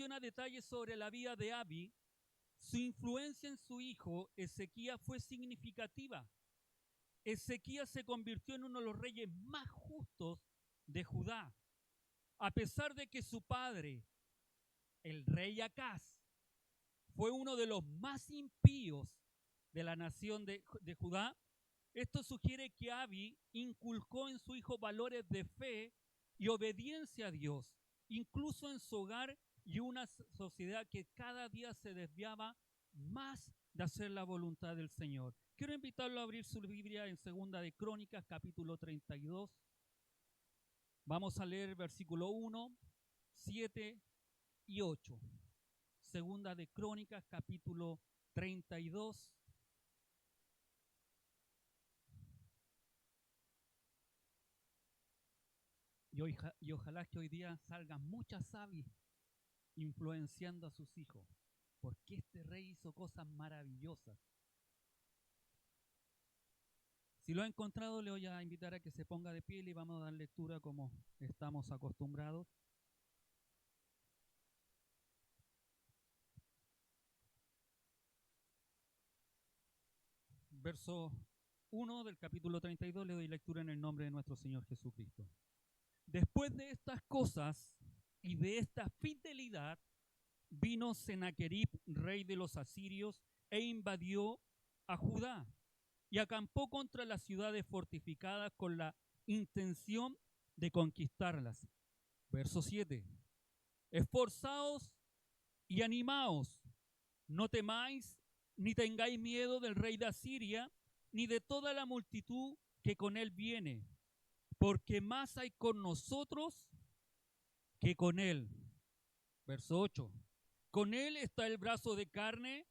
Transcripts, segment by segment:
menciona detalles sobre la vida de Abi, su influencia en su hijo Ezequías fue significativa. Ezequías se convirtió en uno de los reyes más justos de Judá, a pesar de que su padre, el rey Acaz, fue uno de los más impíos de la nación de Judá. Esto sugiere que Abi inculcó en su hijo valores de fe y obediencia a Dios, incluso en su hogar y una sociedad que cada día se desviaba más de hacer la voluntad del Señor. Quiero invitarlo a abrir su Biblia en Segunda de Crónicas, capítulo 32. Vamos a leer versículo 1, 7 y 8. Segunda de Crónicas, capítulo 32. Y ojalá que hoy día salgan muchas Abi influenciando a sus hijos, porque este rey hizo cosas maravillosas. Si lo ha encontrado, le voy a invitar a que se ponga de pie y vamos a dar lectura como estamos acostumbrados. Verso 1 del capítulo 32, le doy lectura en el nombre de nuestro Señor Jesucristo. Después de estas cosas y de esta fidelidad, vino Sennacherib, rey de los asirios, e invadió a Judá y acampó contra las ciudades fortificadas con la intención de conquistarlas. Verso 7. Esforzaos y animaos, no temáis ni tengáis miedo del rey de Asiria, ni de toda la multitud que con él viene, porque más hay con nosotros que con él. Verso 8. Con él está el brazo de carne,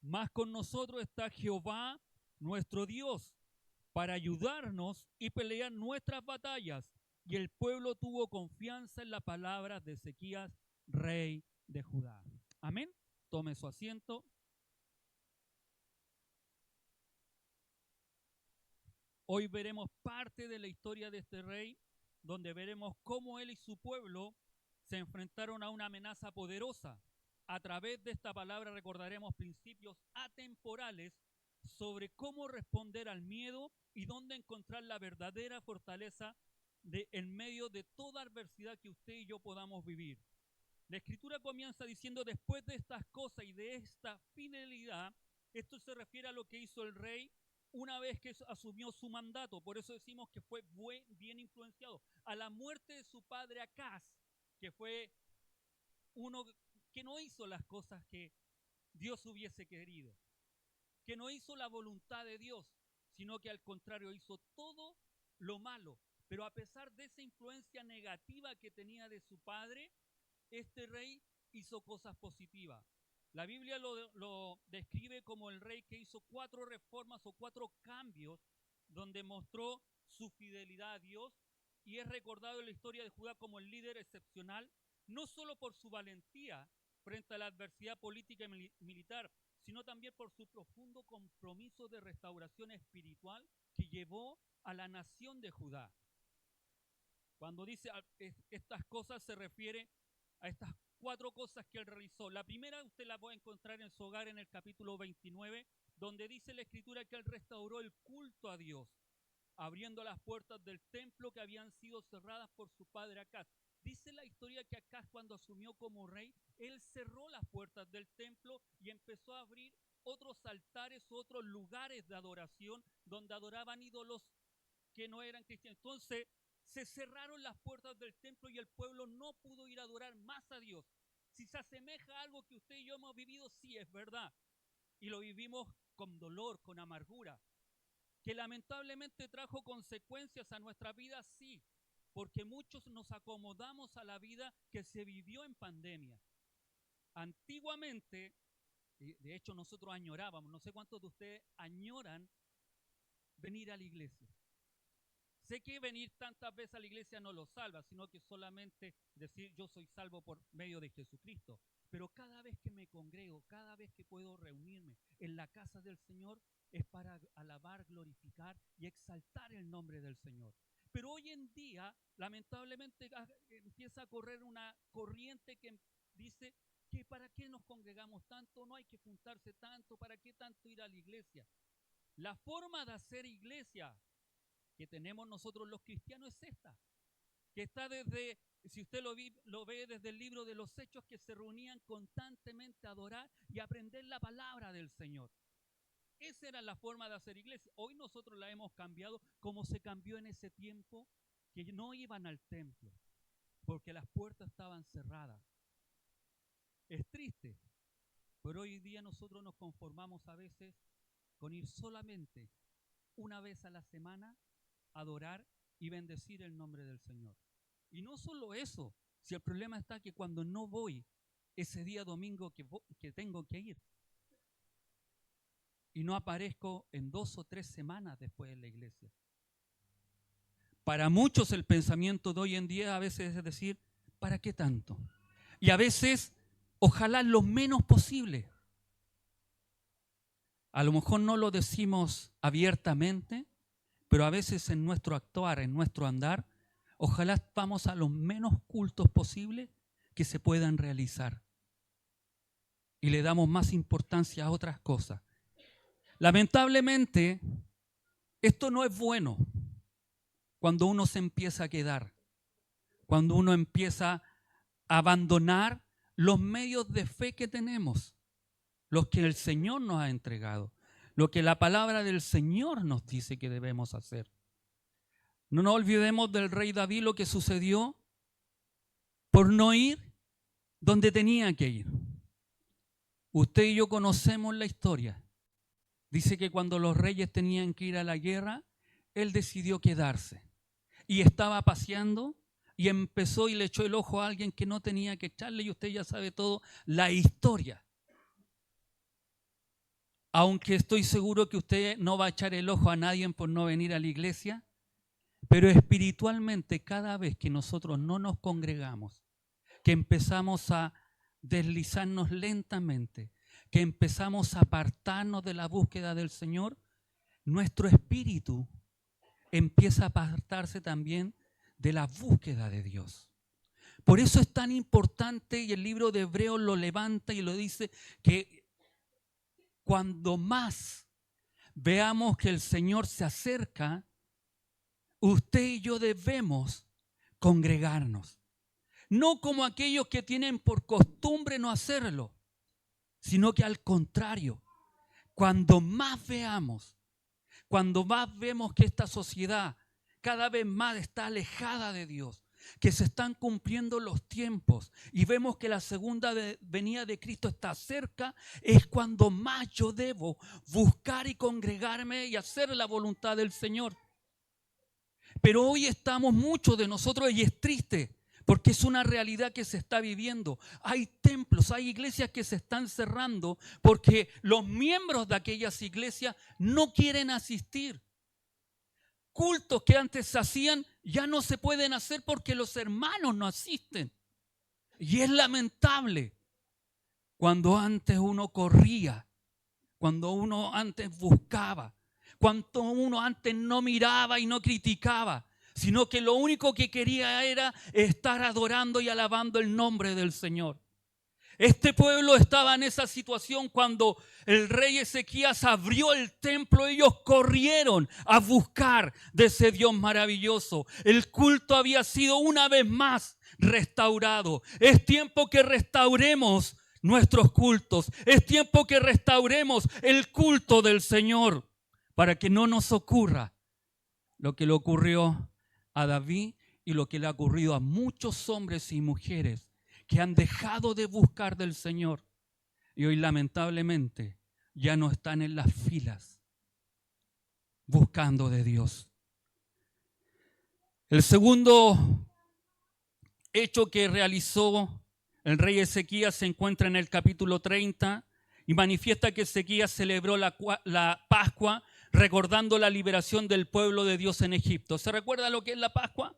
más con nosotros está Jehová, nuestro Dios, para ayudarnos y pelear nuestras batallas. Y el pueblo tuvo confianza en las palabras de Ezequías, rey de Judá. Amén. Tome su asiento. Hoy veremos parte de la historia de este rey, donde veremos cómo él y su pueblo se enfrentaron a una amenaza poderosa. A través de esta palabra recordaremos principios atemporales sobre cómo responder al miedo y dónde encontrar la verdadera fortaleza en medio de toda adversidad que usted y yo podamos vivir. La Escritura comienza diciendo, después de estas cosas y de esta fidelidad, esto se refiere a lo que hizo el rey una vez que asumió su mandato. Por eso decimos que fue bien influenciado. A la muerte de su padre Acaz, que fue uno que no hizo las cosas que Dios hubiese querido, que no hizo la voluntad de Dios, sino que al contrario hizo todo lo malo. Pero a pesar de esa influencia negativa que tenía de su padre, este rey hizo cosas positivas. La Biblia lo describe como el rey que hizo 4 reformas o 4 cambios donde mostró su fidelidad a Dios y es recordado en la historia de Judá como el líder excepcional, no solo por su valentía frente a la adversidad política y militar, sino también por su profundo compromiso de restauración espiritual que llevó a la nación de Judá. Cuando dice estas cosas se refiere a estas 4 cosas que él realizó. La primera usted la puede encontrar en su hogar en el capítulo 29, donde dice la Escritura que él restauró el culto a Dios, abriendo las puertas del templo que habían sido cerradas por su padre Acaz. Dice la historia que Acaz, cuando asumió como rey, él cerró las puertas del templo y empezó a abrir otros altares, otros lugares de adoración donde adoraban ídolos que no eran cristianos. Entonces se cerraron las puertas del templo y el pueblo no pudo ir a adorar más a Dios. Si se asemeja a algo que usted y yo hemos vivido, sí es verdad. Y lo vivimos con dolor, con amargura. Que lamentablemente trajo consecuencias a nuestra vida, sí. Porque muchos nos acomodamos a la vida que se vivió en pandemia. Antiguamente, de hecho nosotros añorábamos, no sé cuántos de ustedes añoran venir a la iglesia. Sé que venir tantas veces a la iglesia no lo salva, sino que solamente decir yo soy salvo por medio de Jesucristo. Pero cada vez que me congrego, cada vez que puedo reunirme en la casa del Señor, es para alabar, glorificar y exaltar el nombre del Señor. Pero hoy en día, lamentablemente, empieza a correr una corriente que dice congregamos tanto, no hay que juntarse tanto, ¿para qué tanto ir a la iglesia? La forma de hacer iglesia que tenemos nosotros los cristianos es esta, que está desde, si usted lo ve desde el libro de los Hechos, que se reunían constantemente a adorar y aprender la palabra del Señor. Esa era la forma de hacer iglesia. Hoy nosotros la hemos cambiado como se cambió en ese tiempo, que no iban al templo, porque las puertas estaban cerradas. Es triste, pero hoy día nosotros nos conformamos a veces con ir solamente una vez a la semana a adorar y bendecir el nombre del Señor. Y no solo eso, si el problema está que cuando no voy ese día domingo que tengo que ir, y no aparezco en 2 o 3 semanas después de la iglesia. Para muchos el pensamiento de hoy en día a veces es decir, ¿para qué tanto? Y a veces, ojalá lo menos posible. A lo mejor no lo decimos abiertamente, pero a veces en nuestro actuar, en nuestro andar, ojalá vamos a los menos cultos posibles que se puedan realizar. Y le damos más importancia a otras cosas. Lamentablemente, esto no es bueno cuando uno se empieza a quedar, cuando uno empieza a abandonar los medios de fe que tenemos, los que el Señor nos ha entregado, lo que la palabra del Señor nos dice que debemos hacer. No nos olvidemos del rey David, lo que sucedió por no ir donde tenía que ir. Usted y yo conocemos la historia. Dice que cuando los reyes tenían que ir a la guerra, él decidió quedarse. Y estaba paseando y empezó y le echó el ojo a alguien que no tenía que echarle, y usted ya sabe todo la historia. Aunque estoy seguro que usted no va a echar el ojo a nadie por no venir a la iglesia, pero espiritualmente cada vez que nosotros no nos congregamos, que empezamos a deslizarnos lentamente, que empezamos a apartarnos de la búsqueda del Señor, nuestro espíritu empieza a apartarse también de la búsqueda de Dios. Por eso es tan importante, y el libro de Hebreos lo levanta y lo dice, que cuando más veamos que el Señor se acerca, usted y yo debemos congregarnos. No como aquellos que tienen por costumbre no hacerlo, sino que al contrario, cuando más veamos, cuando más vemos que esta sociedad cada vez más está alejada de Dios, que se están cumpliendo los tiempos y vemos que la segunda venida de Cristo está cerca, es cuando más yo debo buscar y congregarme y hacer la voluntad del Señor. Pero hoy estamos muchos de nosotros, y es triste, porque es una realidad que se está viviendo. Hay templos, hay iglesias que se están cerrando porque los miembros de aquellas iglesias no quieren asistir. Cultos que antes se hacían ya no se pueden hacer porque los hermanos no asisten. Y es lamentable. Cuando antes uno corría, cuando uno antes buscaba, cuando uno antes no miraba y no criticaba, sino que lo único que quería era estar adorando y alabando el nombre del Señor. Este pueblo estaba en esa situación cuando el rey Ezequías abrió el templo. Ellos corrieron a buscar de ese Dios maravilloso. El culto había sido una vez más restaurado. Es tiempo que restauremos nuestros cultos. Es tiempo que restauremos el culto del Señor, para que no nos ocurra lo que le ocurrió a David y lo que le ha ocurrido a muchos hombres y mujeres que han dejado de buscar del Señor y hoy lamentablemente ya no están en las filas buscando de Dios. El segundo hecho que realizó el rey Ezequías se encuentra en el capítulo 30 y manifiesta que Ezequías celebró la Pascua recordando la liberación del pueblo de Dios en Egipto. ¿Se recuerda lo que es la Pascua?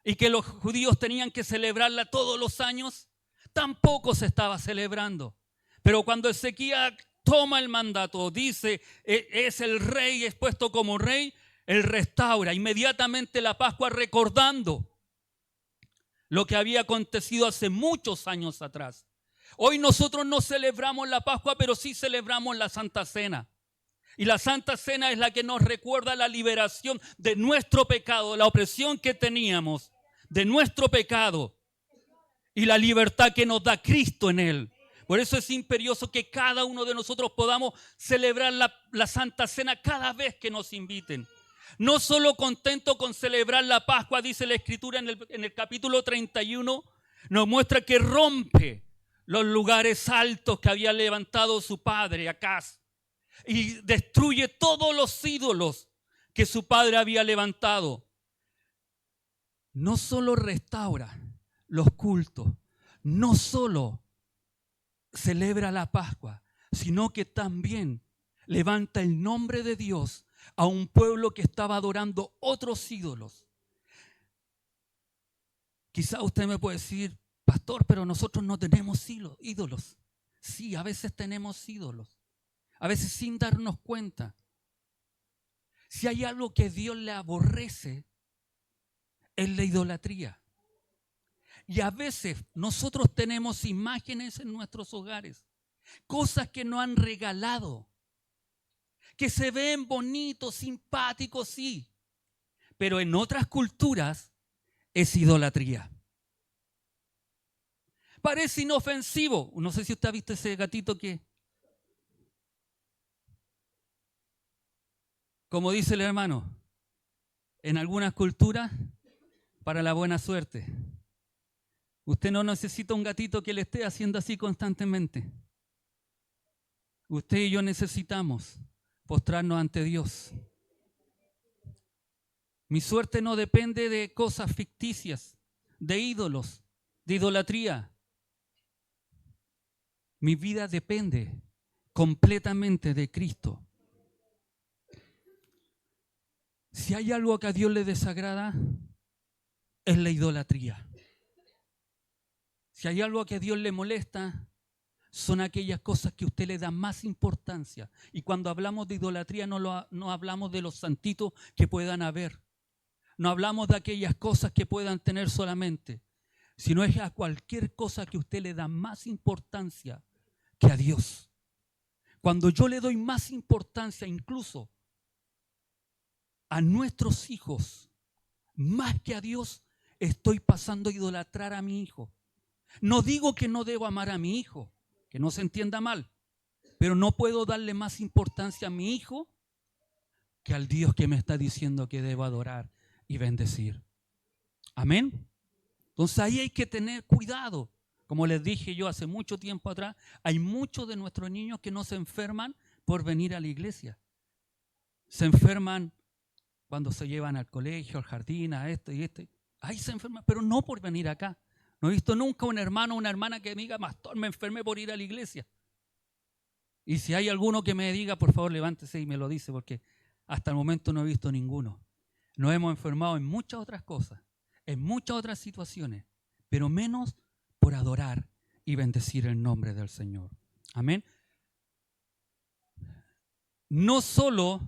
Y que los judíos tenían que celebrarla todos los años. Tampoco se estaba celebrando. Pero cuando Ezequías toma el mandato, dice, es el rey, es puesto como rey, él restaura inmediatamente la Pascua recordando lo que había acontecido hace muchos años atrás. Hoy nosotros no celebramos la Pascua, pero sí celebramos la Santa Cena. Y la Santa Cena es la que nos recuerda la liberación de nuestro pecado, la opresión que teníamos de nuestro pecado y la libertad que nos da Cristo en él. Por eso es imperioso que cada uno de nosotros podamos celebrar la Santa Cena cada vez que nos inviten. No solo contento con celebrar la Pascua, dice la Escritura en el capítulo 31, nos muestra que rompe los lugares altos que había levantado su padre Acaz y destruye todos los ídolos que su padre había levantado. No solo restaura los cultos, no solo celebra la Pascua, sino que también levanta el nombre de Dios a un pueblo que estaba adorando otros ídolos. Quizá usted me puede decir, pastor, pero nosotros no tenemos ídolos. Sí, a veces tenemos ídolos, a veces sin darnos cuenta. Si hay algo que Dios le aborrece, es la idolatría. Y a veces nosotros tenemos imágenes en nuestros hogares, cosas que nos han regalado, que se ven bonitos, simpáticos, sí, pero en otras culturas es idolatría. Parece inofensivo. No sé si usted ha visto ese gatito que, como dice el hermano, en algunas culturas, para la buena suerte. Usted no necesita un gatito que le esté haciendo así constantemente. Usted y yo necesitamos postrarnos ante Dios. Mi suerte no depende de cosas ficticias, de ídolos, de idolatría. Mi vida depende completamente de Cristo. Si hay algo que a Dios le desagrada, es la idolatría. Si hay algo que a Dios le molesta, son aquellas cosas que usted le da más importancia. Y cuando hablamos de idolatría no hablamos de los santitos que puedan haber. No hablamos de aquellas cosas que puedan tener solamente, sino es a cualquier cosa que usted le da más importancia que a Dios. Cuando yo le doy más importancia incluso a nuestros hijos, más que a Dios, estoy pasando a idolatrar a mi hijo. No digo que no debo amar a mi hijo, que no se entienda mal, pero no puedo darle más importancia a mi hijo que al Dios que me está diciendo que debo adorar y bendecir. Amén. Entonces ahí hay que tener cuidado. Como les dije yo hace mucho tiempo atrás, hay muchos de nuestros niños que no se enferman por venir a la iglesia. Se enferman cuando se llevan al colegio, al jardín, a esto y esto. Ahí se enferman, pero no por venir acá. No he visto nunca un hermano o una hermana que me diga, pastor, me enfermé por ir a la iglesia. Y si hay alguno que me diga, por favor, levántese y me lo dice, porque hasta el momento no he visto ninguno. Nos hemos enfermado en muchas otras cosas, en muchas otras situaciones, pero menos por adorar y bendecir el nombre del Señor. Amén. No solo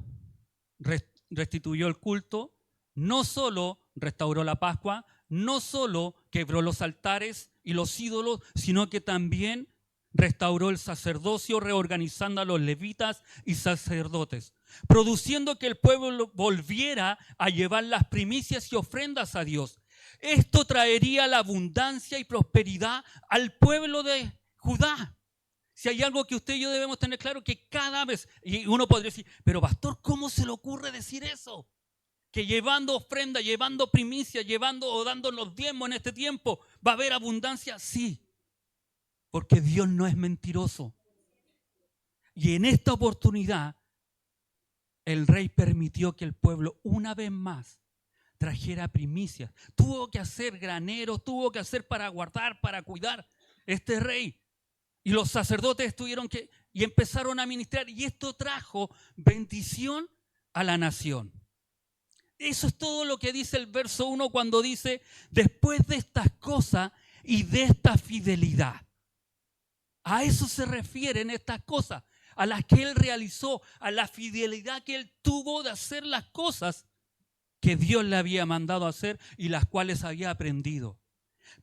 restituyó el culto, no solo restauró la Pascua, no solo quebró los altares y los ídolos, sino que también restauró el sacerdocio, reorganizando a los levitas y sacerdotes, produciendo que el pueblo volviera a llevar las primicias y ofrendas a Dios. Esto traería la abundancia y prosperidad al pueblo de Judá. Si hay algo que usted y yo debemos tener claro, que cada vez, y uno podría decir, pero pastor, ¿cómo se le ocurre decir eso? Que llevando ofrenda, llevando primicia, llevando o dando los diezmos en este tiempo, ¿va a haber abundancia? Sí, porque Dios no es mentiroso. Y en esta oportunidad, el rey permitió que el pueblo una vez más trajera primicias. Tuvo que hacer graneros, tuvo que hacer para guardar, para cuidar este rey. Y los sacerdotes y empezaron a ministrar, y esto trajo bendición a la nación. Eso es todo lo que dice el verso 1 cuando dice, después de estas cosas y de esta fidelidad. A eso se refieren estas cosas, a las que él realizó, a la fidelidad que él tuvo de hacer las cosas que Dios le había mandado hacer y las cuales había aprendido.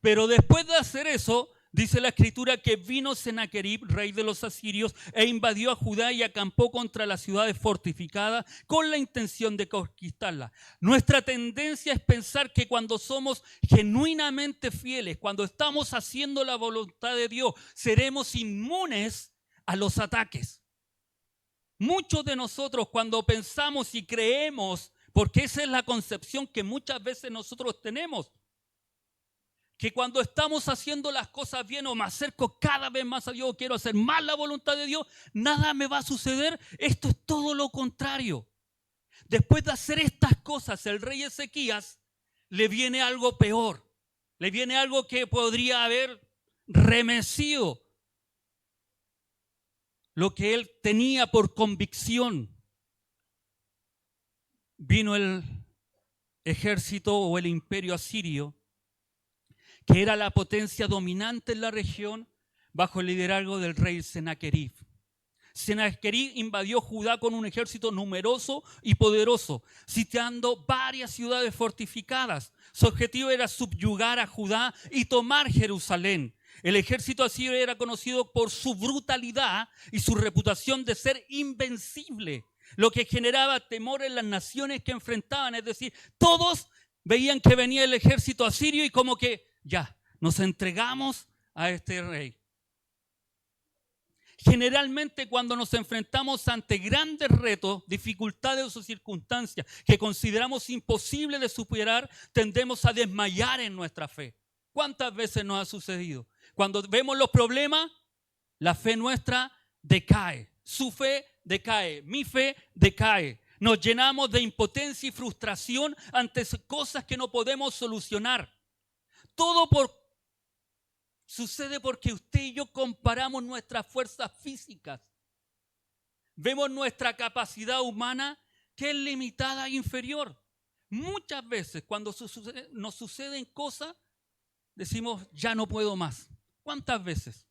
Pero después de hacer eso, Dice la escritura que vino Sennacherib, rey de los asirios, e invadió a Judá y acampó contra las ciudades fortificadas con la intención de conquistarlas. Nuestra tendencia es pensar que cuando somos genuinamente fieles, cuando estamos haciendo la voluntad de Dios, seremos inmunes a los ataques. Muchos de nosotros cuando pensamos y creemos, porque esa es la concepción que muchas veces nosotros tenemos, que cuando estamos haciendo las cosas bien o me acerco cada vez más a Dios, quiero hacer más la voluntad de Dios, nada me va a suceder. Esto es todo lo contrario. Después de hacer estas cosas, el rey Ezequías le viene algo peor. Le viene algo que podría haber remecido lo que él tenía por convicción. Vino el ejército o el imperio asirio, que era la potencia dominante en la región, bajo el liderazgo del rey Sennacherib. Sennacherib invadió Judá con un ejército numeroso y poderoso, sitiando varias ciudades fortificadas. Su objetivo era subyugar a Judá y tomar Jerusalén. El ejército asirio era conocido por su brutalidad y su reputación de ser invencible, lo que generaba temor en las naciones que enfrentaban. Es decir, todos veían que venía el ejército asirio y como que ya, nos entregamos a este rey. Generalmente cuando nos enfrentamos ante grandes retos, dificultades o circunstancias que consideramos imposibles de superar, tendemos a desmayar en nuestra fe. ¿Cuántas veces nos ha sucedido? Cuando vemos los problemas, la fe nuestra decae. Su fe decae, mi fe decae. Nos llenamos de impotencia y frustración ante cosas que no podemos solucionar. Todo sucede porque usted y yo comparamos nuestras fuerzas físicas. Vemos nuestra capacidad humana que es limitada e inferior. Muchas veces cuando nos suceden cosas, decimos, ya no puedo más. ¿Cuántas veces?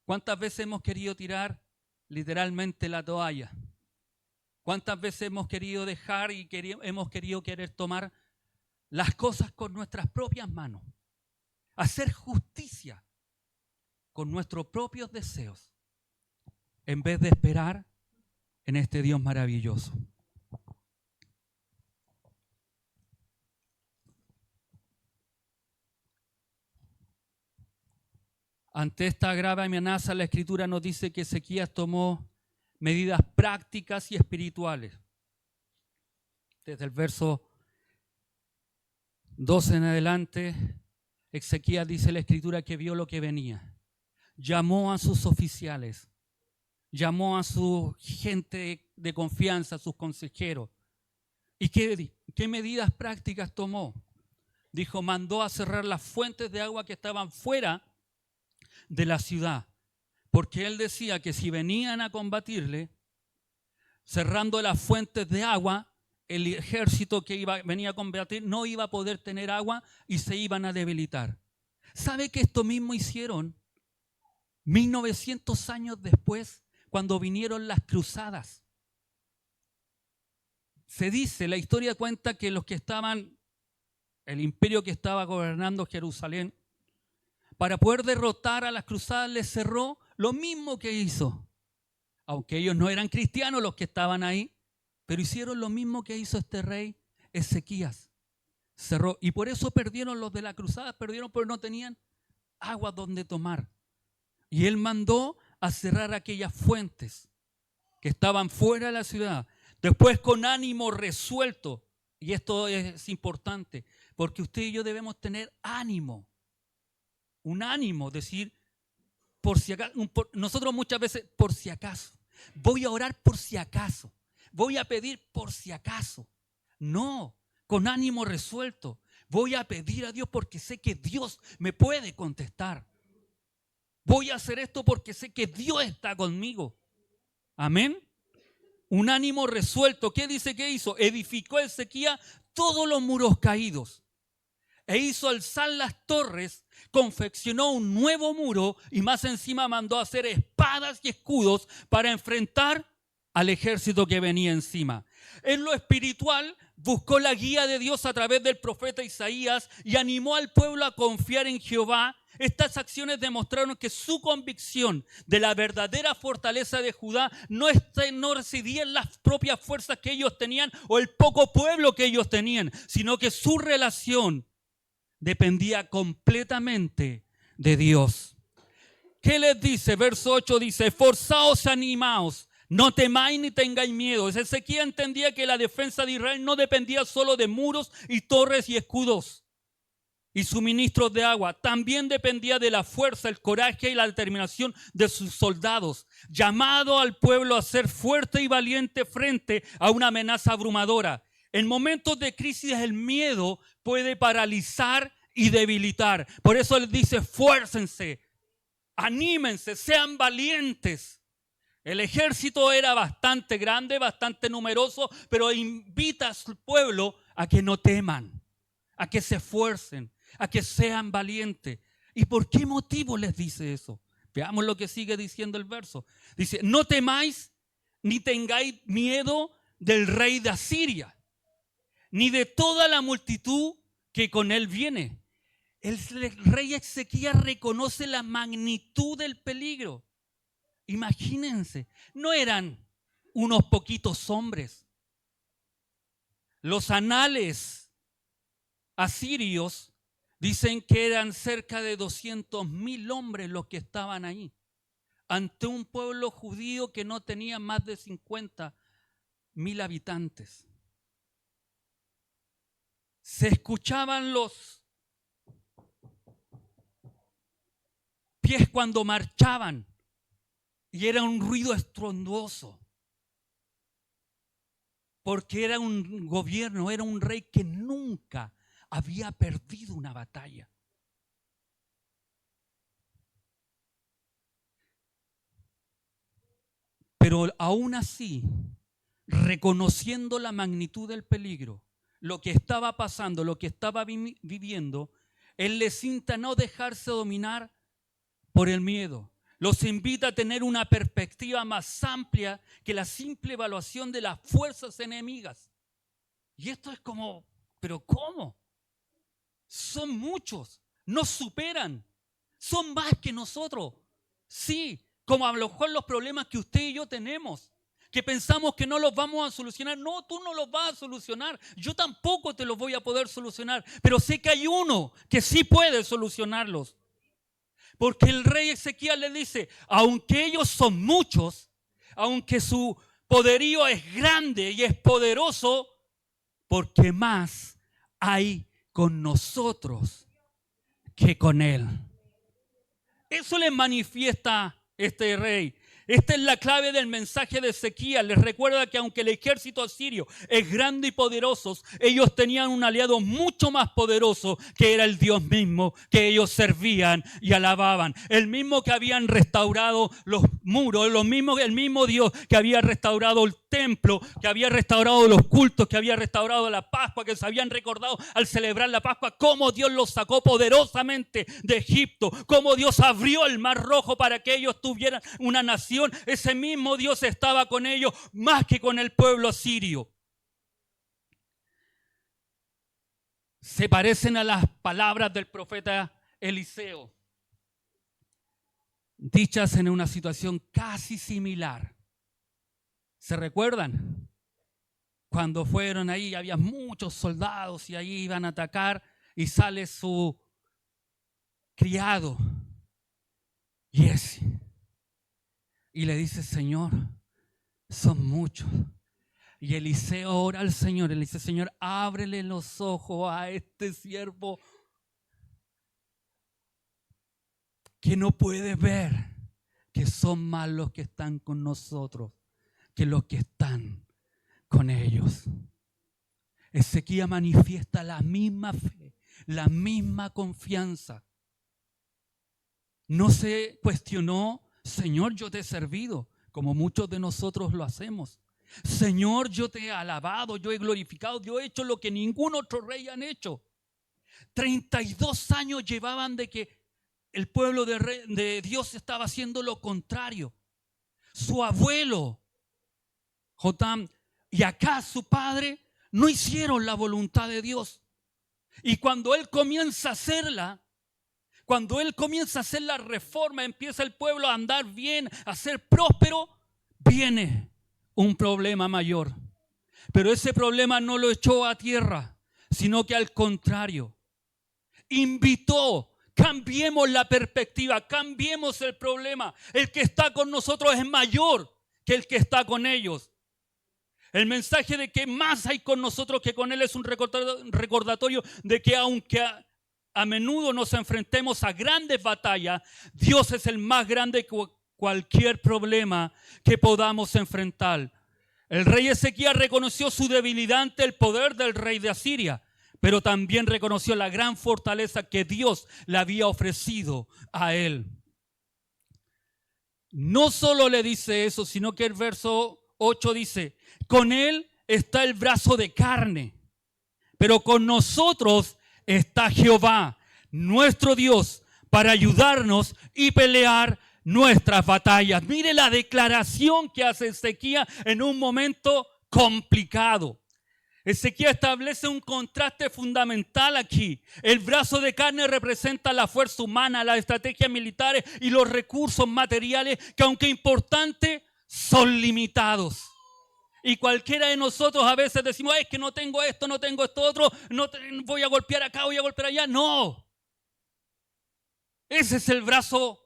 ¿Cuántas veces hemos querido tirar literalmente la toalla? ¿Cuántas veces hemos querido dejar y hemos querido tomar las cosas con nuestras propias manos? Hacer justicia con nuestros propios deseos, en vez de esperar en este Dios maravilloso. Ante esta grave amenaza, la Escritura nos dice que Ezequías tomó medidas prácticas y espirituales. Desde el verso 12 en adelante, Ezequías dice la Escritura que vio lo que venía. Llamó a sus oficiales, llamó a su gente de confianza, a sus consejeros. ¿Y qué medidas prácticas tomó? Dijo, mandó a cerrar las fuentes de agua que estaban fuera de la ciudad, porque él decía que si venían a combatirle, cerrando las fuentes de agua, el ejército que venía a combatir no iba a poder tener agua y se iban a debilitar. ¿Sabe que esto mismo hicieron 1900 años después, cuando vinieron las cruzadas? Se dice, la historia cuenta que los que estaban, el imperio que estaba gobernando Jerusalén, para poder derrotar a las cruzadas les cerró lo mismo que hizo. Aunque ellos no eran cristianos los que estaban ahí, pero hicieron lo mismo que hizo este rey Ezequías. Cerró. Y por eso perdieron los de la cruzada, perdieron porque no tenían agua donde tomar. Y él mandó a cerrar aquellas fuentes que estaban fuera de la ciudad. Después con ánimo resuelto, y esto es importante, porque usted y yo debemos tener ánimo. Un ánimo, decir, por si acaso, nosotros muchas veces, por si acaso, voy a orar por si acaso, voy a pedir por si acaso. No, con ánimo resuelto, voy a pedir a Dios porque sé que Dios me puede contestar. Voy a hacer esto porque sé que Dios está conmigo. Amén. Un ánimo resuelto. ¿Qué dice que hizo? Edificó Ezequías todos los muros caídos e hizo alzar las torres, confeccionó un nuevo muro y más encima mandó a hacer espadas y escudos para enfrentar al ejército que venía encima. En lo espiritual buscó la guía de Dios a través del profeta Isaías y animó al pueblo a confiar en Jehová Estas acciones demostraron que su convicción de la verdadera fortaleza de Judá no residía en las propias fuerzas que ellos tenían o el poco pueblo que ellos tenían, sino que su relación dependía completamente de Dios. ¿Qué les dice? Verso 8 dice: esforzaos, animaos, no temáis ni tengáis miedo. Ezequiel entendía que la defensa de Israel no dependía solo de muros y torres y escudos y suministros de agua. También dependía de la fuerza, el coraje y la determinación de sus soldados, llamado al pueblo a ser fuerte y valiente frente a una amenaza abrumadora. En momentos de crisis el miedo puede paralizar y debilitar. Por eso él dice: esfuércense, anímense, sean valientes. El ejército era bastante grande, bastante numeroso, pero invita a su pueblo a que no teman, a que se esfuercen, a que sean valientes. ¿Y por qué motivo les dice eso? Veamos lo que sigue diciendo el verso. Dice: no temáis ni tengáis miedo del rey de Asiria, ni de toda la multitud que con él viene. El rey Ezequías reconoce la magnitud del peligro. Imagínense, no eran unos poquitos hombres. Los anales asirios dicen que eran cerca de 200.000 hombres los que estaban ahí, ante un pueblo judío que no tenía más de 50.000 habitantes. Se escuchaban los pies cuando marchaban y era un ruido estruendoso, porque era un gobierno, era un rey que nunca había perdido una batalla. Pero aún así, reconociendo la magnitud del peligro, lo que estaba pasando, lo que estaba viviendo, él les insta a no dejarse dominar por el miedo. Los invita a tener una perspectiva más amplia que la simple evaluación de las fuerzas enemigas. Y esto es como, ¿pero cómo? Son muchos, nos superan, son más que nosotros. Sí, como a lo mejor los problemas que usted y yo tenemos, que pensamos que no los vamos a solucionar. No, tú no los vas a solucionar. Yo tampoco te los voy a poder solucionar. Pero sé que hay uno que sí puede solucionarlos. Porque el rey Ezequiel le dice: aunque ellos son muchos, aunque su poderío es grande y es poderoso, porque más hay con nosotros que con él. Eso les manifiesta este rey. Esta es la clave del mensaje de Ezequiel. Les recuerda que aunque el ejército asirio es grande y poderoso, ellos tenían un aliado mucho más poderoso, que era el Dios mismo que ellos servían y alababan. El mismo que habían restaurado los muros, el mismo Dios que había restaurado el templo, que había restaurado los cultos, que había restaurado la Pascua, que se habían recordado al celebrar la Pascua, cómo Dios los sacó poderosamente de Egipto, cómo Dios abrió el Mar Rojo para que ellos tuvieran una nación. Ese mismo Dios estaba con ellos más que con el pueblo asirio. Se parecen a las palabras del profeta Eliseo, dichas en una situación casi similar. ¿Se recuerdan? Cuando fueron ahí, había muchos soldados y ahí iban a atacar, y sale su criado Giezi y le dice: Señor, son muchos. Y Eliseo ora al Señor, y le dice: Señor, ábrele los ojos a este siervo que no puede ver que son más los que están con nosotros que los que están con ellos. Ezequiel manifiesta la misma fe, la misma confianza. No se cuestionó: Señor, yo te he servido, como muchos de nosotros lo hacemos. Señor, yo te he alabado, yo he glorificado, yo he hecho lo que ningún otro rey han hecho. 32 años llevaban de que el pueblo de Dios estaba haciendo lo contrario. Su abuelo Jotam y acá su padre no hicieron la voluntad de Dios. Y cuando él comienza a hacerla, Cuando Él comienza a hacer la reforma, empieza el pueblo a andar bien, a ser próspero, viene un problema mayor. Pero ese problema no lo echó a tierra, sino que al contrario, invitó, cambiemos la perspectiva, cambiemos el problema. El que está con nosotros es mayor que el que está con ellos. El mensaje de que más hay con nosotros que con Él es un recordatorio de que aunque a menudo nos enfrentemos a grandes batallas, Dios es el más grande que cualquier problema que podamos enfrentar. El rey Ezequías reconoció su debilidad ante el poder del rey de Asiria, pero también reconoció la gran fortaleza que Dios le había ofrecido a él. No solo le dice eso, sino que el verso 8 dice, con él está el brazo de carne, pero con nosotros está Jehová, nuestro Dios, para ayudarnos y pelear nuestras batallas. Mire la declaración que hace Ezequías en un momento complicado. Ezequías establece un contraste fundamental aquí. El brazo de carne representa la fuerza humana, las estrategias militares y los recursos materiales que, aunque importantes, son limitados. Y cualquiera de nosotros a veces decimos, es que no tengo esto otro, voy a golpear acá, voy a golpear allá. No. Ese es el brazo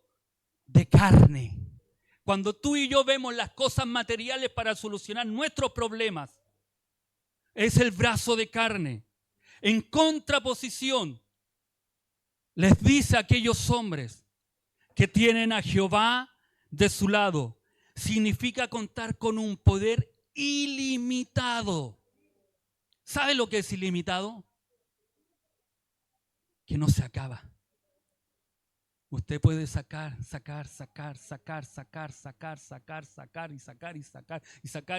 de carne. Cuando tú y yo vemos las cosas materiales para solucionar nuestros problemas, es el brazo de carne. En contraposición, les dice a aquellos hombres que tienen a Jehová de su lado, significa contar con un poder ilimitado. ¿Sabe lo que es ilimitado? Que no se acaba. Usted puede sacar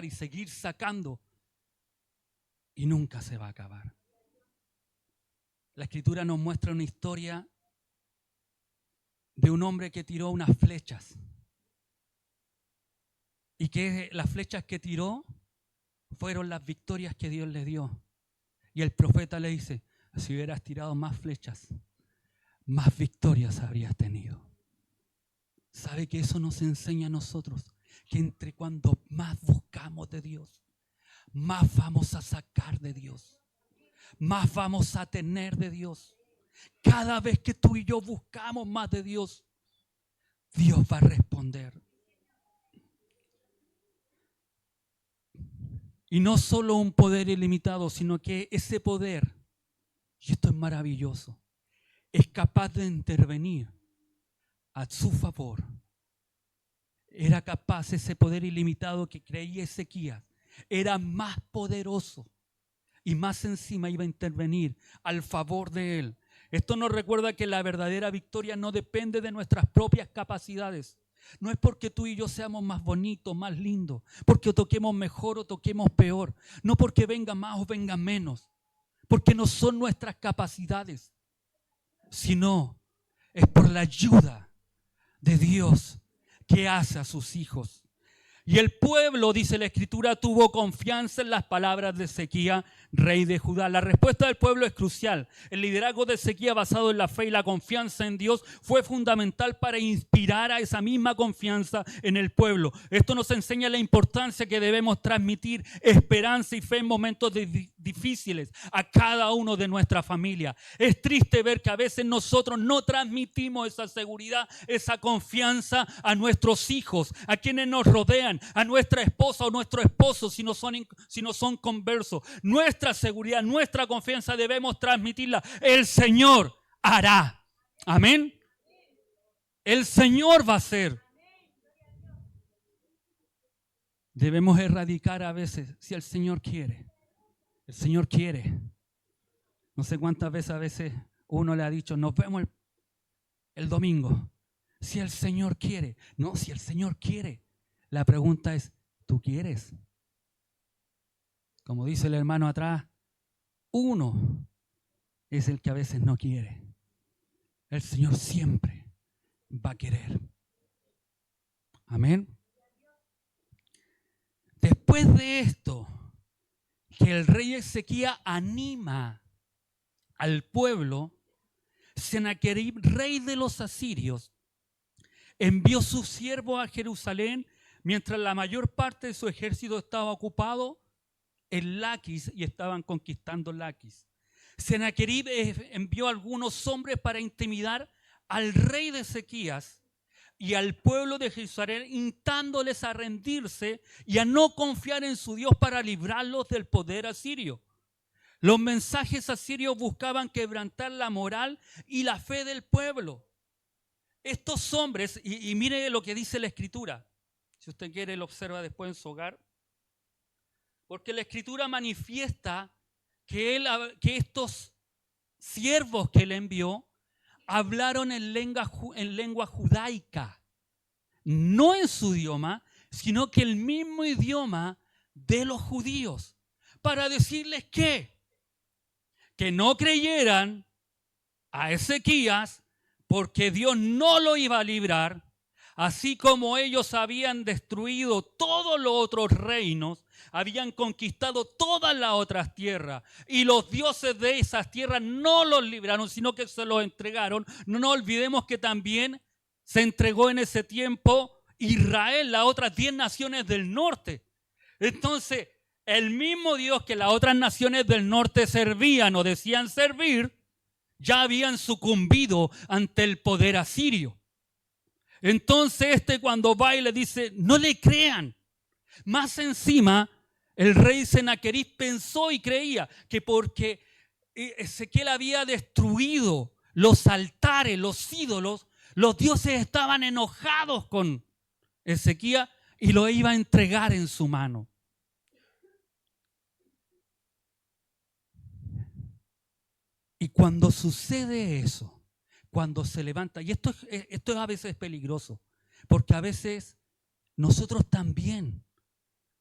y seguir sacando. Y nunca se va a acabar. La Escritura nos muestra una historia de un hombre que tiró unas flechas. Y que las flechas que tiró fueron las victorias que Dios le dio. Y el profeta le dice, si hubieras tirado más flechas, más victorias habrías tenido. ¿Sabe que eso nos enseña a nosotros? Que entre cuando más buscamos de Dios, más vamos a sacar de Dios, más vamos a tener de Dios. Cada vez que tú y yo buscamos más de Dios, Dios va a responder. Y no solo un poder ilimitado, sino que ese poder, y esto es maravilloso, es capaz de intervenir a su favor. Era capaz ese poder ilimitado que creía Ezequías. Era más poderoso y más encima iba a intervenir al favor de él. Esto nos recuerda que la verdadera victoria no depende de nuestras propias capacidades. No es porque tú y yo seamos más bonitos, más lindos, porque toquemos mejor o toquemos peor. No porque venga más o venga menos, porque no son nuestras capacidades, sino es por la ayuda de Dios que hace a sus hijos. Y el pueblo, dice la Escritura, tuvo confianza en las palabras de Ezequías, rey de Judá. La respuesta del pueblo es crucial. El liderazgo de Ezequías, basado en la fe y la confianza en Dios, fue fundamental para inspirar a esa misma confianza en el pueblo. Esto nos enseña la importancia que debemos transmitir esperanza y fe en momentos difíciles a cada uno de nuestra familia. Es triste ver que a veces nosotros no transmitimos esa seguridad, esa confianza a nuestros hijos, a quienes nos rodean, a nuestra esposa o nuestro esposo si no son conversos. Nuestra seguridad, nuestra confianza debemos transmitirla. El Señor hará. Amén. El Señor va a hacer. Debemos erradicar a veces, si el Señor quiere. El Señor quiere. No sé cuántas veces a veces uno le ha dicho, nos vemos el domingo. Si el Señor quiere. No, si el Señor quiere. La pregunta es, ¿tú quieres? Como dice el hermano atrás, uno es el que a veces no quiere. El Señor siempre va a querer. Amén. Después de esto, que el rey Ezequías anima al pueblo, Sennacherib, rey de los asirios, envió sus siervos a Jerusalén mientras la mayor parte de su ejército estaba ocupado en Laquis y estaban conquistando Laquis. Sennacherib envió a algunos hombres para intimidar al rey de Ezequías y al pueblo de Jerusalén, instando,les a rendirse y a no confiar en su Dios para librarlos del poder asirio. Los mensajes asirios buscaban quebrantar la moral y la fe del pueblo. Estos hombres, y mire lo que dice la Escritura, si usted quiere lo observa después en su hogar, porque la Escritura manifiesta que estos siervos que él envió hablaron en lengua judaica, no en su idioma, sino que el mismo idioma de los judíos, para decirles que no creyeran a Ezequías porque Dios no lo iba a librar, así como ellos habían destruido todos los otros reinos, habían conquistado todas las otras tierras y los dioses de esas tierras no los libraron, sino que se los entregaron. No olvidemos que también se entregó en ese tiempo Israel, las otras 10 naciones del norte. Entonces, el mismo Dios que las otras naciones del norte servían o decían servir, ya habían sucumbido ante el poder asirio. Entonces cuando va y le dice, no le crean. Más encima, el rey Sennacherib pensó y creía que porque Ezequiel había destruido los altares, los ídolos, los dioses estaban enojados con Ezequiel y lo iba a entregar en su mano. Y cuando sucede eso, cuando se levanta, y esto a veces es peligroso, porque a veces nosotros también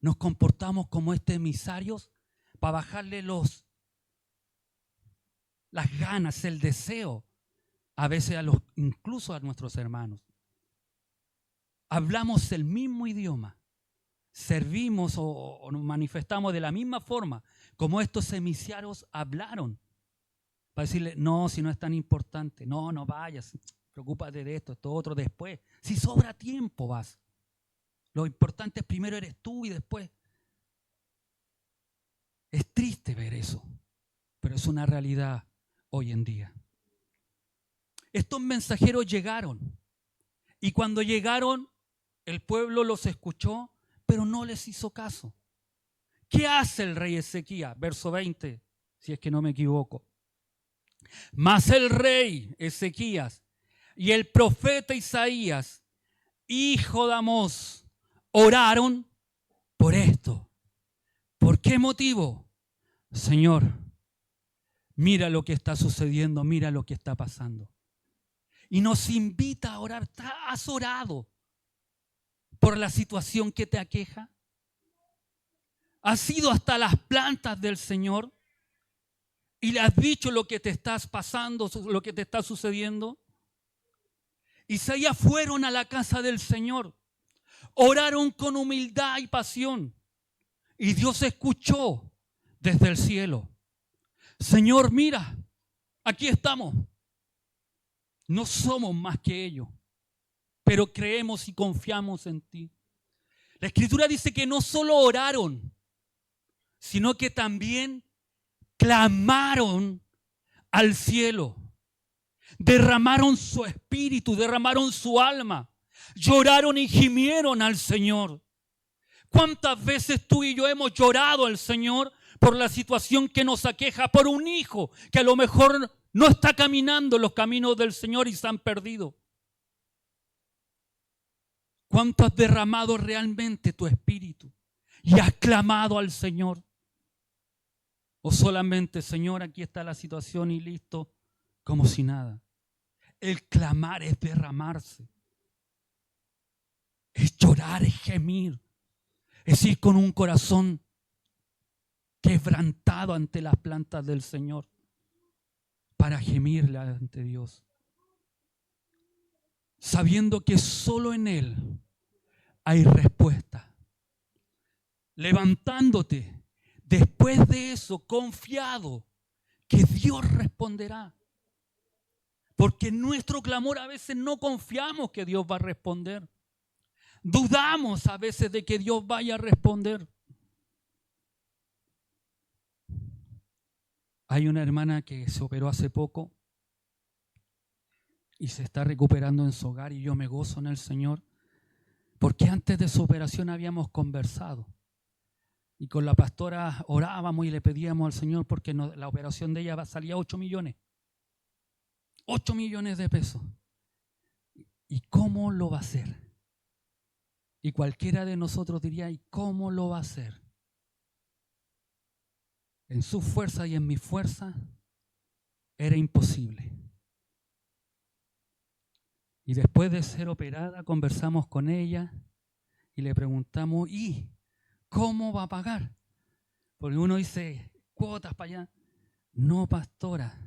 nos comportamos como emisarios para bajarle las ganas, el deseo, a veces incluso a nuestros hermanos. Hablamos el mismo idioma, servimos o nos manifestamos de la misma forma como estos emisarios hablaron. Para decirle, no, si no es tan importante, no vayas, preocúpate de esto otro después. Si sobra tiempo vas. Lo importante es primero eres tú y después. Es triste ver eso, pero es una realidad hoy en día. Estos mensajeros llegaron y cuando llegaron el pueblo los escuchó, pero no les hizo caso. ¿Qué hace el rey Ezequías? Verso 20, si es que no me equivoco. Mas el rey Ezequías y el profeta Isaías, hijo de Amós, oraron por esto. ¿Por qué motivo? Señor, mira lo que está sucediendo, mira lo que está pasando. Y nos invita a orar. ¿Has orado por la situación que te aqueja? ¿Has ido hasta las plantas del Señor y le has dicho lo que te estás pasando, lo que te está sucediendo? Isaías fueron a la casa del Señor, oraron con humildad y pasión y Dios escuchó desde el cielo. Señor, mira, aquí estamos. No somos más que ellos, pero creemos y confiamos en ti. La Escritura dice que no solo oraron, sino que también clamaron al cielo. Derramaron su espíritu, derramaron su alma, lloraron y gimieron al Señor. ¿Cuántas veces tú y yo hemos llorado al Señor por la situación que nos aqueja, por un hijo que a lo mejor no está caminando en los caminos del Señor y se han perdido? ¿Cuánto has derramado realmente tu espíritu y has clamado al Señor? ¿O solamente, Señor, aquí está la situación y listo, como si nada? El clamar es derramarse, es llorar, es gemir, es ir con un corazón quebrantado ante las plantas del Señor para gemirle ante Dios, sabiendo que solo en Él hay respuesta. Levantándote después de eso, confiado que Dios responderá. Porque en nuestro clamor a veces no confiamos que Dios va a responder. Dudamos a veces de que Dios vaya a responder. Hay una hermana que se operó hace poco y se está recuperando en su hogar, y yo me gozo en el Señor, porque antes de su operación habíamos conversado y con la pastora orábamos y le pedíamos al Señor porque la operación de ella salía 8 millones. 8 millones de pesos. ¿Y cómo lo va a hacer? Y cualquiera de nosotros diría, ¿y cómo lo va a hacer? En su fuerza y en mi fuerza era imposible. Y después de ser operada, conversamos con ella y le preguntamos, ¿y cómo va a pagar? Porque uno dice, cuotas para allá. No, pastora,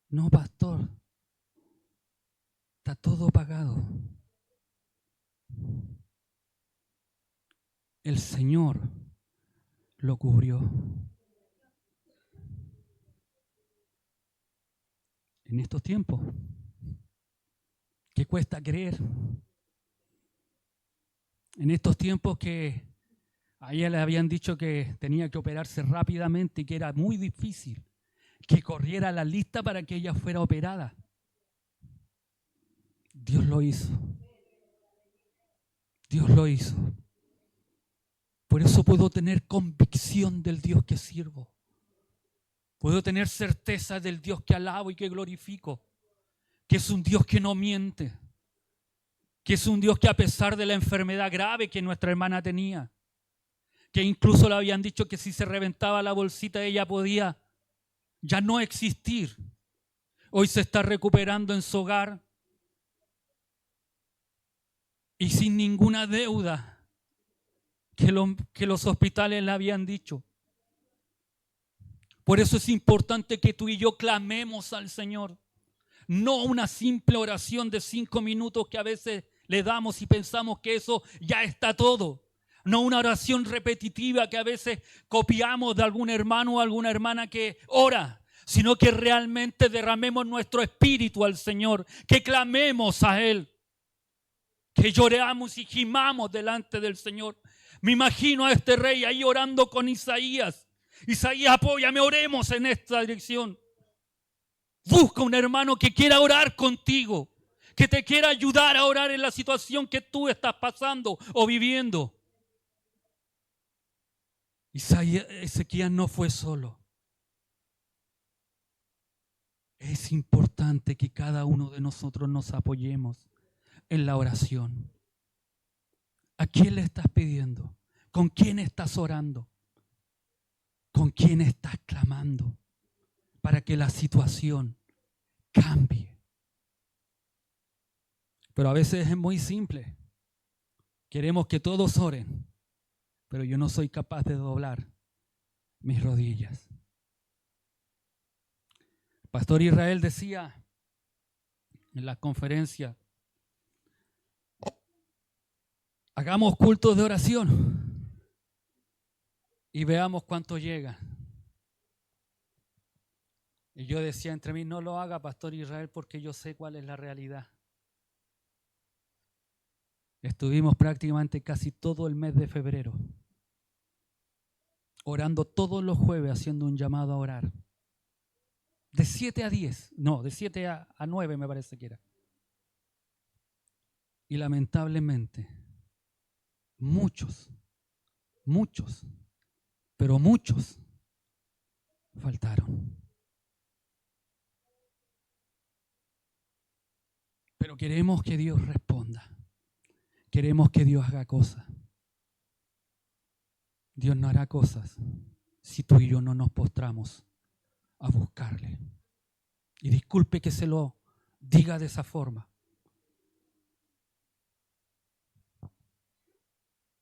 no, pastor. Está todo pagado. El Señor lo cubrió. En estos tiempos, ¿qué cuesta creer? En estos tiempos que a ella le habían dicho que tenía que operarse rápidamente y que era muy difícil que corriera la lista para que ella fuera operada. Dios lo hizo. Dios lo hizo. Por eso puedo tener convicción del Dios que sirvo. Puedo tener certeza del Dios que alabo y que glorifico. Que es un Dios que no miente. Que es un Dios que a pesar de la enfermedad grave que nuestra hermana tenía, que incluso le habían dicho que si se reventaba la bolsita ella podía ya no existir. Hoy se está recuperando en su hogar y sin ninguna deuda que los hospitales le habían dicho. Por eso es importante que tú y yo clamemos al Señor. No una simple oración de 5 minutos que a veces le damos y pensamos que eso ya está todo. No una oración repetitiva que a veces copiamos de algún hermano o alguna hermana que ora, sino que realmente derramemos nuestro espíritu al Señor, que clamemos a Él, que lloramos y gimamos delante del Señor. Me imagino a este rey ahí orando con Isaías. Isaías, apóyame, oremos en esta dirección. Busca un hermano que quiera orar contigo, que te quiera ayudar a orar en la situación que tú estás pasando o viviendo. Ezequías no fue solo. Es importante que cada uno de nosotros nos apoyemos en la oración. ¿A quién le estás pidiendo? ¿Con quién estás orando? ¿Con quién estás clamando? Para que la situación cambie. Pero a veces es muy simple. Queremos que todos oren, pero yo no soy capaz de doblar mis rodillas. El pastor Israel decía en la conferencia, hagamos cultos de oración y veamos cuánto llega. Y yo decía entre mí, no lo haga, pastor Israel, porque yo sé cuál es la realidad. Estuvimos prácticamente casi todo el mes de febrero orando todos los jueves, haciendo un llamado a orar. De 7 a 10, no, de 7 a 9 me parece que era. Y lamentablemente, muchos, pero muchos faltaron. Pero queremos que Dios responda. Queremos que Dios haga cosas. Dios no hará cosas si tú y yo no nos postramos a buscarle. Y disculpe que se lo diga de esa forma.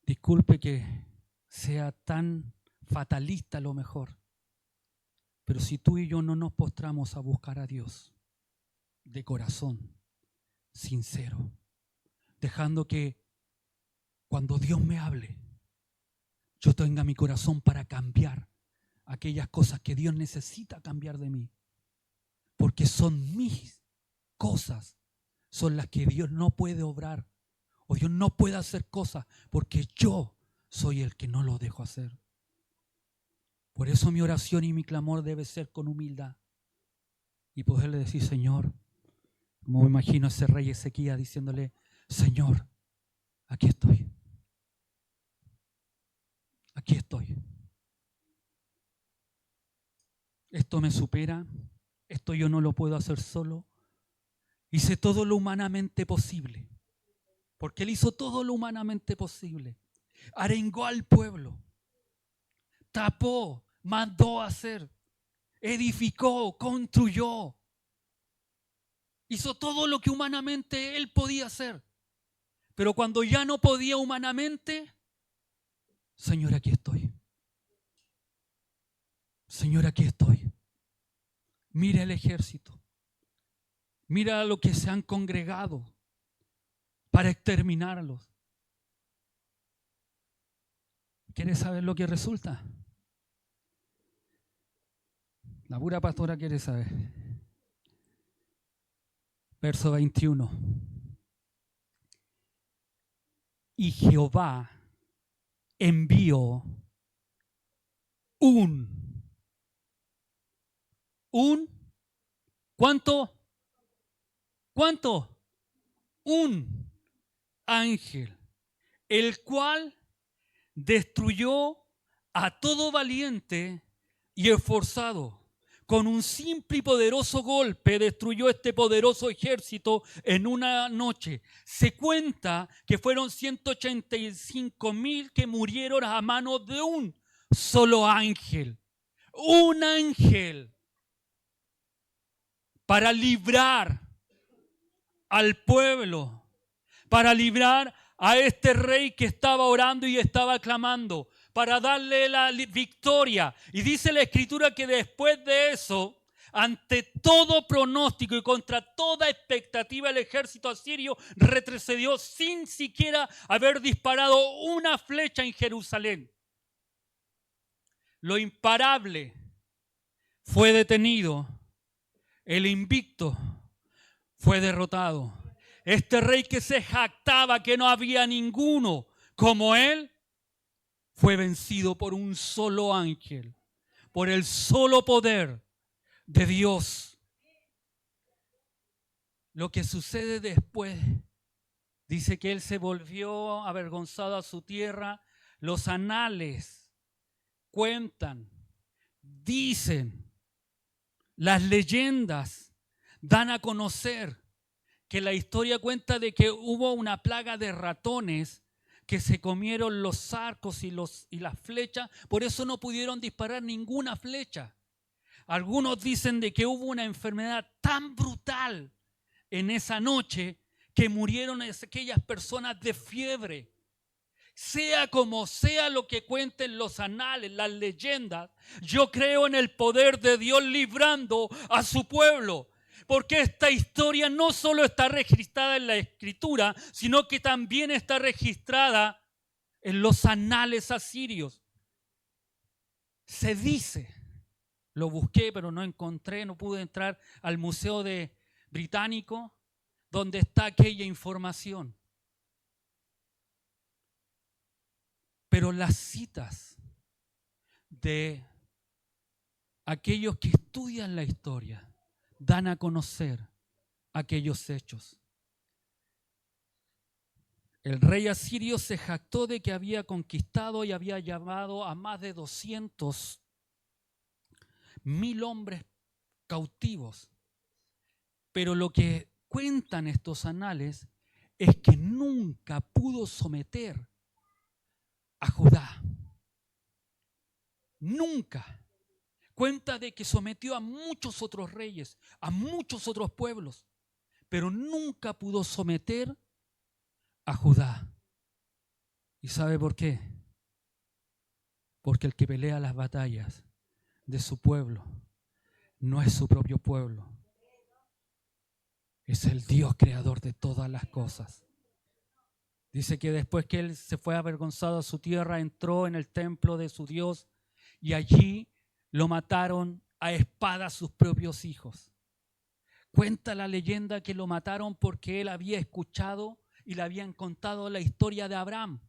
Disculpe que sea tan fatalista a lo mejor. Pero si tú y yo no nos postramos a buscar a Dios de corazón, sincero, dejando que cuando Dios me hable, yo tenga mi corazón para cambiar aquellas cosas que Dios necesita cambiar de mí, porque son mis cosas son las que Dios no puede obrar o Dios no puede hacer cosas porque yo soy el que no lo dejo hacer. Por eso mi oración y mi clamor debe ser con humildad y poderle decir, Señor, como me imagino a ese rey Ezequías diciéndole, Señor, aquí estoy. Aquí estoy. Esto me supera, esto yo no lo puedo hacer solo. Hice todo lo humanamente posible, porque Él hizo todo lo humanamente posible. Arengó al pueblo, tapó, mandó a hacer, edificó, construyó. Hizo todo lo que humanamente Él podía hacer. Pero cuando ya no podía humanamente, Señor, aquí estoy. Señor, aquí estoy. Mira el ejército. Mira lo que se han congregado para exterminarlos. ¿Quieres saber lo que resulta? La pura pastora quiere saber. Verso 21. Y Jehová envió ¿cuánto? Un ángel, el cual destruyó a todo valiente y esforzado. Con un simple y poderoso golpe destruyó este poderoso ejército en una noche. Se cuenta que fueron 185,000 que murieron a manos de un solo ángel. Un ángel para librar al pueblo, para librar a este rey que estaba orando y estaba clamando, para darle la victoria. Y dice la Escritura que después de eso, ante todo pronóstico y contra toda expectativa, el ejército asirio retrocedió sin siquiera haber disparado una flecha en Jerusalén. Lo imparable fue detenido, el invicto fue derrotado. Este rey que se jactaba que no había ninguno como él, fue vencido por un solo ángel, por el solo poder de Dios. Lo que sucede después, dice que él se volvió avergonzado a su tierra. Los anales cuentan, dicen, las leyendas dan a conocer que la historia cuenta de que hubo una plaga de ratones que se comieron los arcos y las flechas, por eso no pudieron disparar ninguna flecha. Algunos dicen de que hubo una enfermedad tan brutal en esa noche que murieron aquellas personas de fiebre. Sea como sea lo que cuenten los anales, las leyendas, yo creo en el poder de Dios librando a su pueblo. Porque esta historia no solo está registrada en la Escritura, sino que también está registrada en los anales asirios. Se dice, lo busqué pero no encontré, no pude entrar al Museo Británico donde está aquella información. Pero las citas de aquellos que estudian la historia dan a conocer aquellos hechos. El rey asirio se jactó de que había conquistado y había llevado a más de 200,000 hombres cautivos. Pero lo que cuentan estos anales es que nunca pudo someter a Judá. Nunca. Cuenta de que sometió a muchos otros reyes, a muchos otros pueblos, pero nunca pudo someter a Judá. ¿Y sabe por qué? Porque el que pelea las batallas de su pueblo no es su propio pueblo, es el Dios creador de todas las cosas. Dice que después que él se fue avergonzado a su tierra, entró en el templo de su Dios y allí lo mataron a espada sus propios hijos. Cuenta la leyenda que lo mataron porque él había escuchado y le habían contado la historia de Abraham.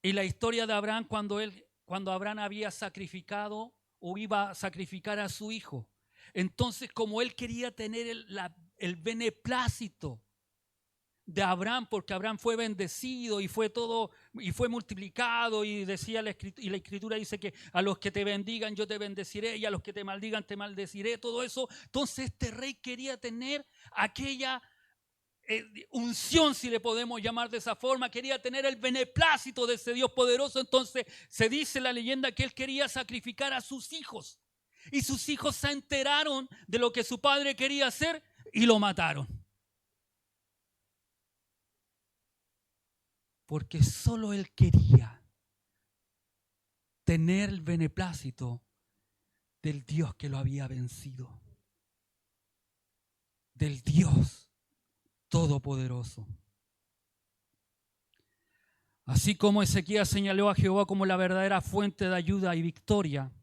Y la historia de Abraham cuando Abraham había sacrificado o iba a sacrificar a su hijo. Entonces, como él quería tener el beneplácito de Abraham, porque Abraham fue bendecido y fue todo y fue multiplicado, y decía la escritura dice que a los que te bendigan yo te bendeciré y a los que te maldigan te maldeciré, todo eso. Entonces este rey quería tener aquella unción, si le podemos llamar de esa forma, quería tener el beneplácito de ese Dios poderoso. Entonces se dice en la leyenda que él quería sacrificar a sus hijos, y sus hijos se enteraron de lo que su padre quería hacer y lo mataron. Porque solo él quería tener el beneplácito del Dios que lo había vencido, del Dios todopoderoso. Así como Ezequías señaló a Jehová como la verdadera fuente de ayuda y victoria,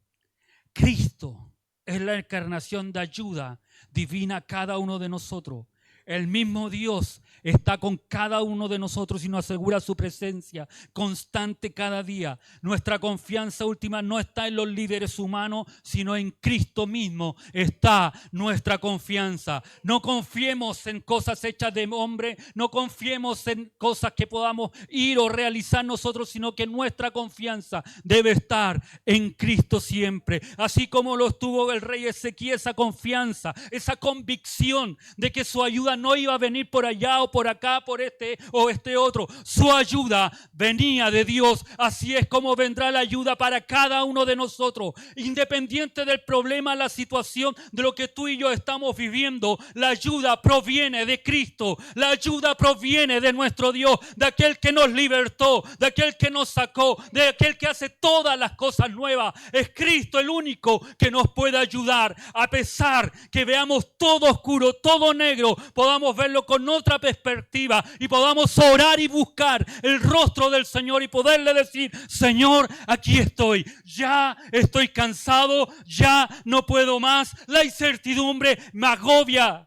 Cristo es la encarnación de ayuda divina a cada uno de nosotros. El mismo Dios está con cada uno de nosotros y nos asegura su presencia constante cada día. Nuestra confianza última no está en los líderes humanos, sino en Cristo mismo está nuestra confianza. No confiemos en cosas hechas de hombre, no confiemos en cosas que podamos ir o realizar nosotros, sino que nuestra confianza debe estar en Cristo siempre. Así como lo tuvo el rey Ezequías, esa confianza, esa convicción de que su ayuda no iba a venir por allá o por acá, por este o este otro. Su ayuda venía de Dios. Así es como vendrá la ayuda para cada uno de nosotros. Independiente del problema, la situación, de lo que tú y yo estamos viviendo, la ayuda proviene de Cristo. La ayuda proviene de nuestro Dios, de aquel que nos libertó, de aquel que nos sacó, de aquel que hace todas las cosas nuevas. Es Cristo el único que nos puede ayudar. A pesar que veamos todo oscuro, todo negro, podamos verlo con otra perspectiva y podamos orar y buscar el rostro del Señor y poderle decir: Señor, aquí estoy, ya estoy cansado, ya no puedo más, la incertidumbre me agobia.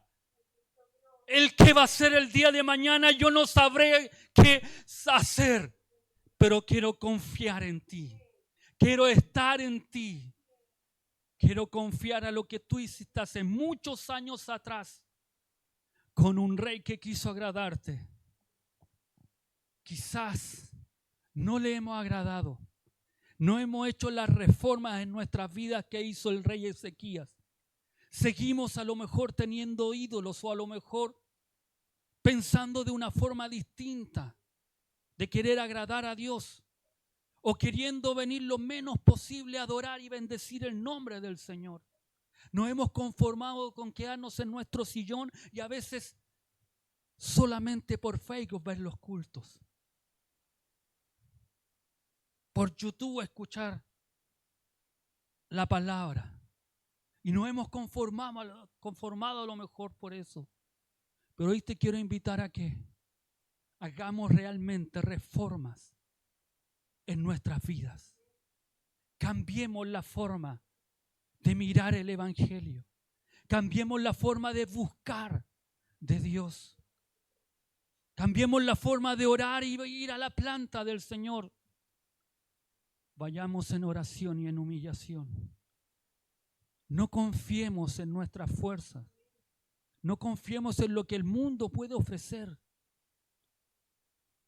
El qué va a ser el día de mañana, yo no sabré qué hacer, pero quiero confiar en ti, quiero estar en ti, quiero confiar a lo que tú hiciste hace muchos años atrás con un rey que quiso agradarte. Quizás no le hemos agradado, no hemos hecho las reformas en nuestras vidas que hizo el rey Ezequías. Seguimos a lo mejor teniendo ídolos, o a lo mejor pensando de una forma distinta de querer agradar a Dios, o queriendo venir lo menos posible a adorar y bendecir el nombre del Señor. Nos hemos conformado con quedarnos en nuestro sillón y a veces solamente por Facebook ver los cultos, por YouTube escuchar la palabra, y nos hemos conformado a lo mejor por eso. Pero hoy te quiero invitar a que hagamos realmente reformas en nuestras vidas. Cambiemos la forma de mirar el Evangelio. Cambiemos la forma de buscar de Dios. Cambiemos la forma de orar y ir a la planta del Señor. Vayamos en oración y en humillación. No confiemos en nuestras fuerzas. No confiemos en lo que el mundo puede ofrecer.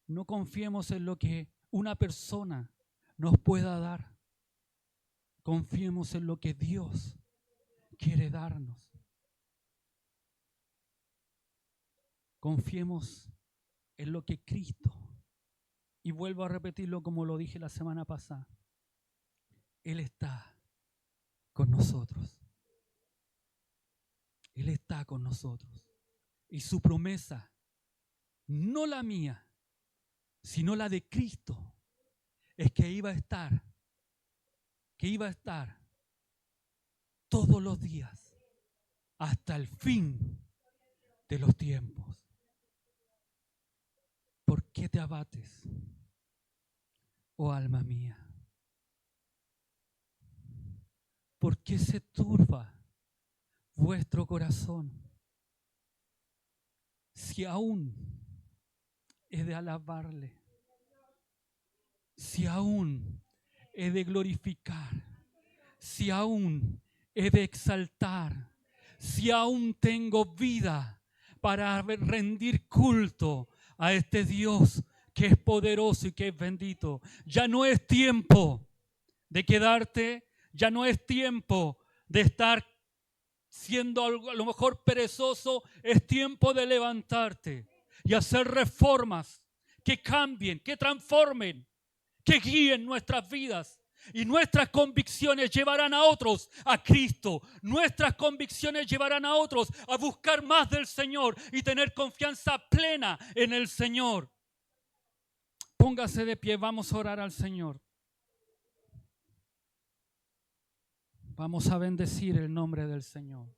No confiemos en lo que una persona nos pueda dar. Confiemos en lo que Dios quiere darnos. Confiemos en lo que Cristo, y vuelvo a repetirlo como lo dije la semana pasada, Él está con nosotros. Él está con nosotros. Y su promesa, no la mía, sino la de Cristo, es que iba a estar todos los días hasta el fin de los tiempos. ¿Por qué te abates, oh alma mía? ¿Por qué se turba vuestro corazón, si aún es de alabarle, si aún es de glorificar, si aún he de exaltar, si aún tengo vida para rendir culto a este Dios que es poderoso y que es bendito. Ya no es tiempo de quedarte, ya no es tiempo de estar siendo a lo mejor perezoso, es tiempo de levantarte y hacer reformas que cambien, que transformen, que guíen nuestras vidas. Y nuestras convicciones llevarán a otros a Cristo. Nuestras convicciones llevarán a otros a buscar más del Señor y tener confianza plena en el Señor. Póngase de pie, vamos a orar al Señor. Vamos a bendecir el nombre del Señor.